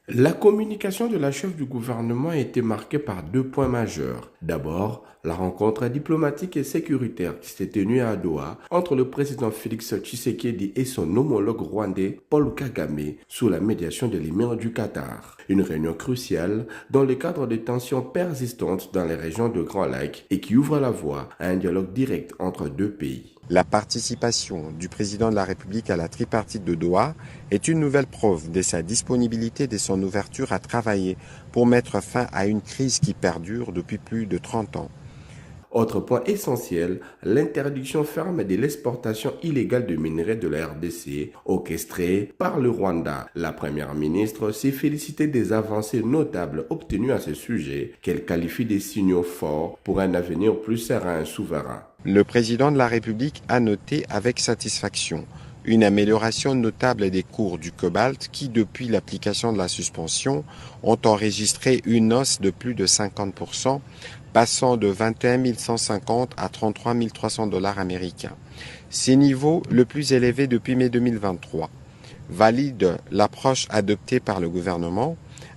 La communication de la chef du gouvernement a été marquée par deux points majeurs. D'abord, la rencontre diplomatique et sécuritaire qui s'est tenue à Doha entre le président Félix Tshisekedi et son homologue rwandais Paul Kagame sous la médiation de l'émir du Qatar. Une réunion cruciale dans le cadre de tensions persistantes dans les régions de Grand Lac et qui ouvre la voie à un dialogue direct entre deux pays. La participation du président de la République à la tripartite de Doha est une nouvelle preuve de sa disponibilité et de son ouverture à travailler pour mettre fin à une crise qui perdure depuis plus de 30 ans. Autre point essentiel, l'interdiction ferme de l'exportation illégale de minerais de la RDC, orchestrée par le Rwanda. La première ministre s'est félicitée des avancées notables obtenues à ce sujet, qu'elle qualifie de signaux forts pour un avenir plus serein et souverain. Le président de la République a noté avec satisfaction une amélioration notable des cours du cobalt qui, depuis l'application de la suspension, ont enregistré une hausse de plus de 50%, passant de 21 150 à 33 300 dollars américains. Ces niveaux, le plus élevé depuis mai 2023, valident l'approche adoptée par le gouvernement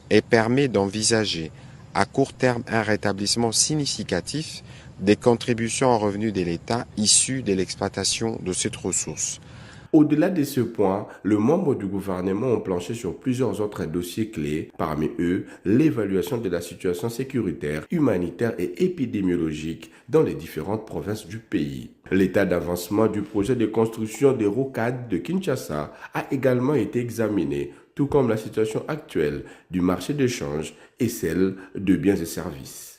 et permet d'envisager à court terme un rétablissement significatif des contributions en revenus de l'État issues de l'exploitation de cette ressource. Au-delà de ce point, les membres du gouvernement ont planché sur plusieurs autres dossiers clés, parmi eux l'évaluation de la situation sécuritaire, humanitaire et épidémiologique dans les différentes provinces du pays. L'état d'avancement du projet de construction des rocades de Kinshasa a également été examiné, tout comme la situation actuelle du marché d'échange et celle de biens et services.